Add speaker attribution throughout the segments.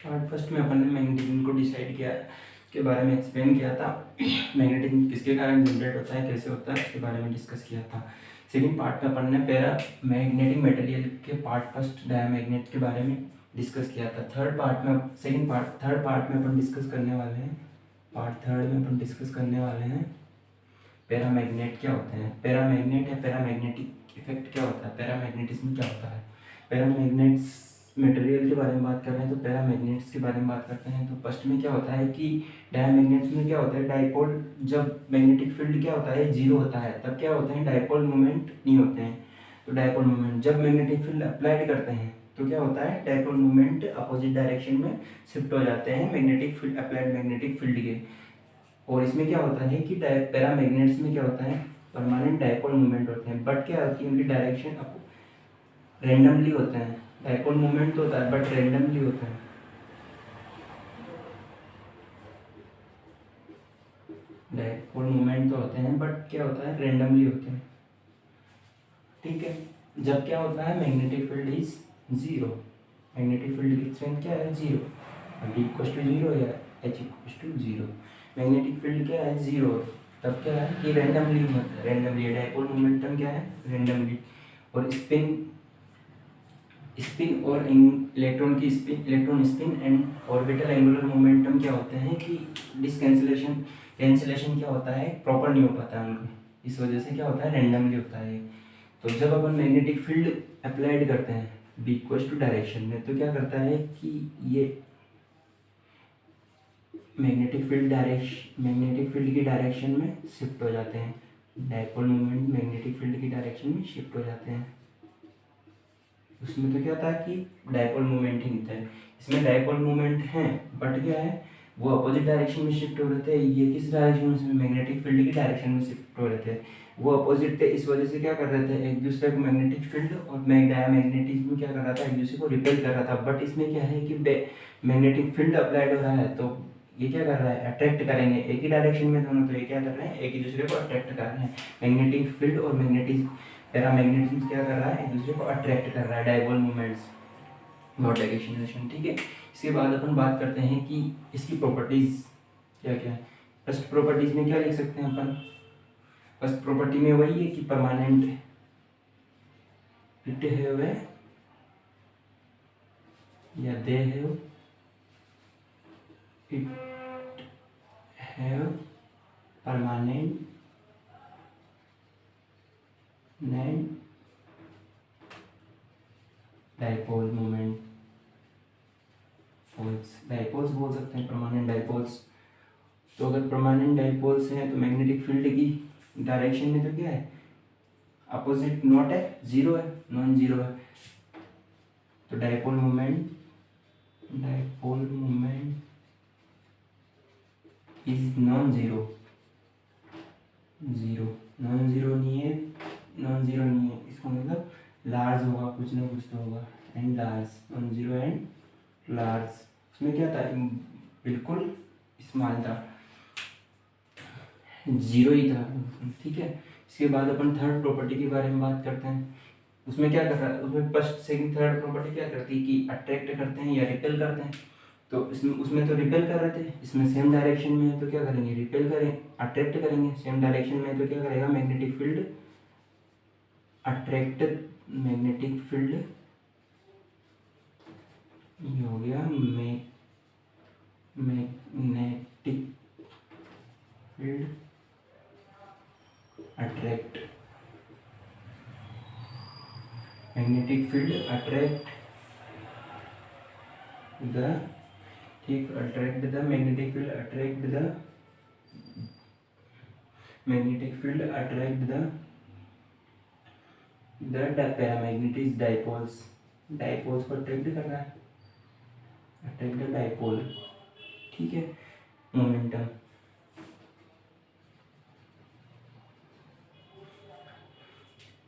Speaker 1: Part first में अपन ने magnetism को डिसाइड किया के बारे में एक्सप्लेन किया था। मैग्नेटिज्म किसके कारण जनरेट होता है, कैसे होता है, इसके बारे में डिस्कस किया था। सेकंड पार्ट में अपन ने पैरा मैग्नेटिक मटेरियल के पार्ट फर्स्ट डायमैग्नेट के बारे में डिस्कस किया था। थर्ड पार्ट में अपन डिस्कस करने वाले हैं, पार्ट थर्ड में अपन डिस्कस करने वाले हैं पैरामैग्नेट क्या होते हैं, पैरामैग्नेट या पैरामैग्नेटिक इफेक्ट क्या होता है, पैरामैग्नेटिज्म क्या होता है। पैरामैग्नेट्स मटेरियल के बारे में बात कर रहे हैं तो पैरामैग्नेट्स के बारे में बात करते हैं। तो फर्स्ट में क्या होता है कि डायमैग्नेट्स में क्या होता है, डाइपोल, जब मैग्नेटिक फील्ड क्या होता है, जीरो होता है, तब क्या होते हैं, डाइपोल मोमेंट नहीं होते हैं। तो डाइपोल मोमेंट जब मैग्नेटिक फील्ड अप्लाइड करते हैं तो क्या होता है, डाइपोल मोमेंट अपोजिट डायरेक्शन में शिफ्ट हो जाते हैं magnetic field, applied magnetic field के। और इसमें क्या होता है कि पैरामैग्नेट्स में क्या होता है, परमानेंट डाइपोल मोमेंट होते हैं, बट क्या होती है, उनकी डायरेक्शन रेंडमली होते हैं। डाइपोल मोमेंट तो होता है बट रेंडमली होता है। डाइपोल मोमेंट तो होते हैं बट क्या होता है, रेंडमली होते हैं। ठीक है, जब क्या होता है, magnetic field is zero, magnetic field की स्ट्रेंथ क्या है, zero, D equal to zero या H equal to zero. Magnetic field क्या है, जीरो, तब क्या है कि रेंडमली होता है, रेंडमली। डाइपोल मोमेंटम क्या है, रेंडमली। और स्पिन और इलेक्ट्रॉन की spin, electron spin and orbital angular momentum क्या होते हैं कि डिसकैंसिलेशन, कैंसिलेशन क्या होता है, प्रॉपर नहीं हो पाता है उनका, इस वजह से क्या होता है, रेंडमली होता है। तो जब अपन मैग्नेटिक फील्ड अप्लाइड करते हैं B इक्वल टू डायरेक्शन में, तो क्या करता है कि ये मैग्नेटिक फील्ड की डायरेक्शन में शिफ्ट हो जाते हैं। डाइपोल मोमेंट मैग्नेटिक फील्ड की डायरेक्शन में शिफ्ट हो जाते हैं। उसमें तो क्या था कि डाइपोल मोमेंट ही नहीं था, इसमें डाइपोल मोमेंट है बट क्या है, वो अपोजिट डायरेक्शन में शिफ्ट हो रहे थे। ये किस डायरेक्शन में, मैग्नेटिक फील्ड की डायरेक्शन में शिफ्ट हो रहे थे, वो अपोजिट थे, इस वजह से क्या कर रहे थे, एक दूसरे को, मैग्नेटिक फील्ड और डायमैग्नेटिज्म क्या कर रहा था, एक दूसरे को रिपेल कर रहा था। बट इसमें क्या है कि मैग्नेटिक फील्ड अप्लाइड हो रहा है तो ये क्या कर रहा है, अट्रैक्ट करेंगे एक ही डायरेक्शन में दोनों, तो ये क्या कर रहे हैं, एक ही दूसरे को अट्रैक्ट कर रहे हैं। मैग्नेटिक फील्ड और पैरामैग्नेटिज्म क्या कर रहा है, एक दूसरे को अट्रैक्ट कर रहा है, डाइपोल मोमेंट्स, नॉट एक्सलेशन। ठीक है, इसके बाद अपन बात करते हैं कि इसकी प्रॉपर्टीज क्या क्या है। फर्स्ट प्रॉपर्टीज में क्या लिख सकते हैं अपन, फर्स्ट प्रॉपर्टी में वही है कि परमानेंट इट हैव या they have, it have permanent dipole moment, dipoles बोल सकते हैं, परमानेंट डाइपोल्स। तो अगर परमानेंट डाइपोल्स हैं तो मैग्नेटिक फील्ड की डायरेक्शन में तो क्या है, अपोजिट नॉट है, जीरो है, नॉन जीरो है। तो dipole moment is non zero, non zero नहीं है, इसका मतलब लार्ज होगा, कुछ ना कुछ तो होगा, and large, non zero and large. उसमें क्या था, बिल्कुल स्मॉल था, जीरो ही था। ठीक है, इसके बाद अपन थर्ड प्रॉपर्टी के बारे में बात करते हैं। उसमें क्या कर रहा है, उसमें फर्स्ट सेकंड थर्ड प्रॉपर्टी क्या करती है कि अट्रैक्ट करते हैं या रिपेल करते हैं। तो इसमें, उसमें तो रिपेल कर रहे थे, इसमें सेम डायरेक्शन में है तो क्या करेंगे, रिपेल करें, अट्रैक्ट करेंगे। सेम डायरेक्शन में है तो क्या करेगा, magnetic field attract, magnetic field ये हो गया magnetic field attract, magnetic field attract the, ठीक, attract the magnetic field, attract the magnetic field, attract the paramagnetic dipoles, dipoles को अट्रैक्ट कर रहा है, अट्रैक्ट द डाइपोल। ठीक है, momentum,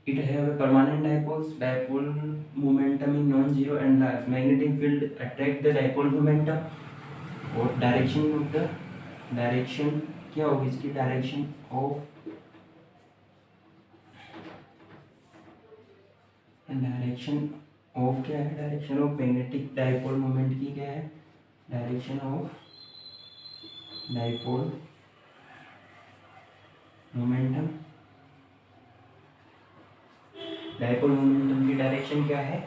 Speaker 1: it have a permanent dipoles, dipole momentum is non-zero and large, magnetic field attract the dipole momentum। और direction of the, direction क्या होगी इसकी, डायरेक्शन ऑफ क्या है, direction of magnetic dipole moment की क्या है, direction of dipole momentum, dipole momentum की डायरेक्शन क्या है,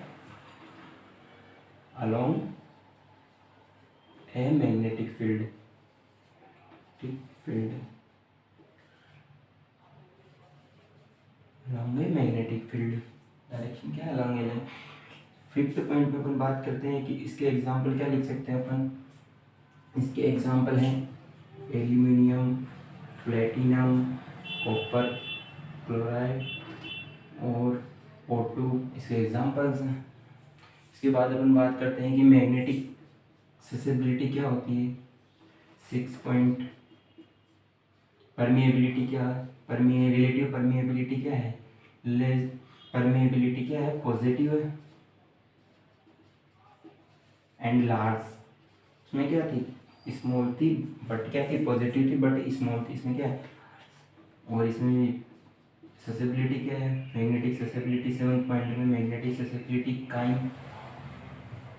Speaker 1: along a magnetic field, along a magnetic field, direction क्या है, अलोंग ए। फिफ्थ पॉइंट में अपन बात करते हैं कि इसके एग्जाम्पल क्या लिख सकते हैं अपन। इसके एग्जाम्पल हैं एल्यूमिनियम, प्लेटिनम, कॉपर क्लोराइड और O2, इसके एग्जाम्पल्स हैं। इसके बाद अपन बात करते हैं कि मैग्नेटिक ससेसिबिलिटी क्या होती है। 6 पॉइंट परमिएबिलिटी क्या है, रिलेटिव परमिएबिलिटी क्या है, परमिएबिलिटी क्या है, पॉजिटिव है एंड लार्ज। इसमें क्या थी, स्मॉल थी बट क्या थी, पॉजिटिव थी बट स्मॉल थी, इसमें क्या है। और इसमें ससेसिबिलिटी क्या है, मैग्नेटिक ससेसिबिलिटी 7 पॉइंट में मैग्नेटिक ससेसिबिलिटी काइंड,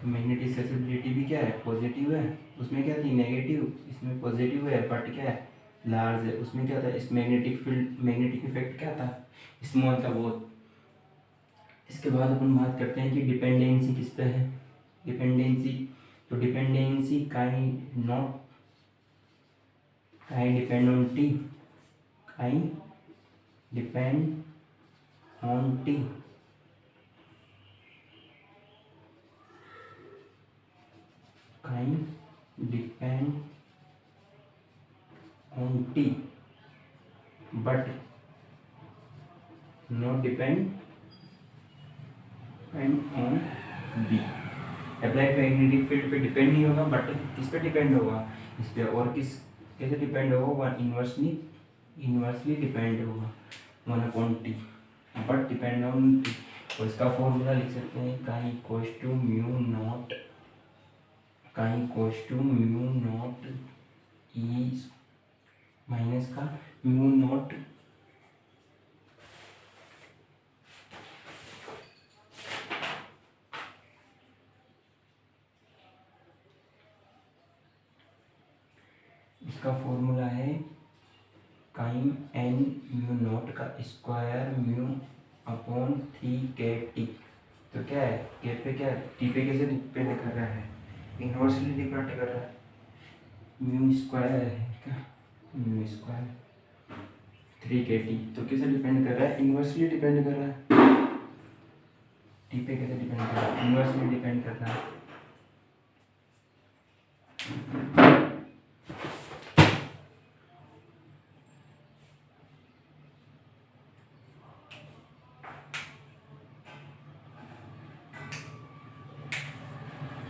Speaker 1: मैग्नेटिक ससेसिबिलिटी भी क्या है, पॉजिटिव है। उसमें क्या थी, नेगेटिव, इसमें पॉजिटिव है बट क्या है, लार्ज है। उसमें क्या था, इस मैग्नेटिक फील्ड, मैग्नेटिक इफेक्ट क्या था, स्मॉल था बहुत। इसके बाद अपन बात करते हैं कि डिपेंडेंसी किस पे है, डिपेंडेंसी। तो dependency kind not, kind depend on T, kind depend on T, kind depend on T but not depend on B. Applied magnetic field पे डिपेंड नहीं होगा बट किस पे डिपेंड होगा, इस पे। और किस कैसे डिपेंड होगा, इन्वर्सली डिपेंड होगा 1/T but depend on T. और इसका फॉर्मूला लिख सकते हैं, chi equals to mu naught, chi equals to mu naught e minus का म्यू नॉट इसका फॉर्मूला है काइम एन म्यू नॉट का स्क्वायर म्यू अपॉन 3 KT। तो क्या है, के पे क्या है, टी पे कैसे डिपेंड कर रहा है, इन्वर्सली डिपेंड कर रहा है। म्यू स्क्वायर है क्या, म्यू स्क्वायर 3 KT, तो कैसे डिपेंड कर रहा है, इन्वर्सली डिपेंड कर रहा है। टी पे कैसे डिपेंड कर रहा है, इन्वर्सली डिपेंड कर रहा है।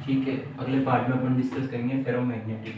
Speaker 1: ठीक है, अगले पार्ट में अपन डिस्कस करेंगे फेरोमैग्नेटिक।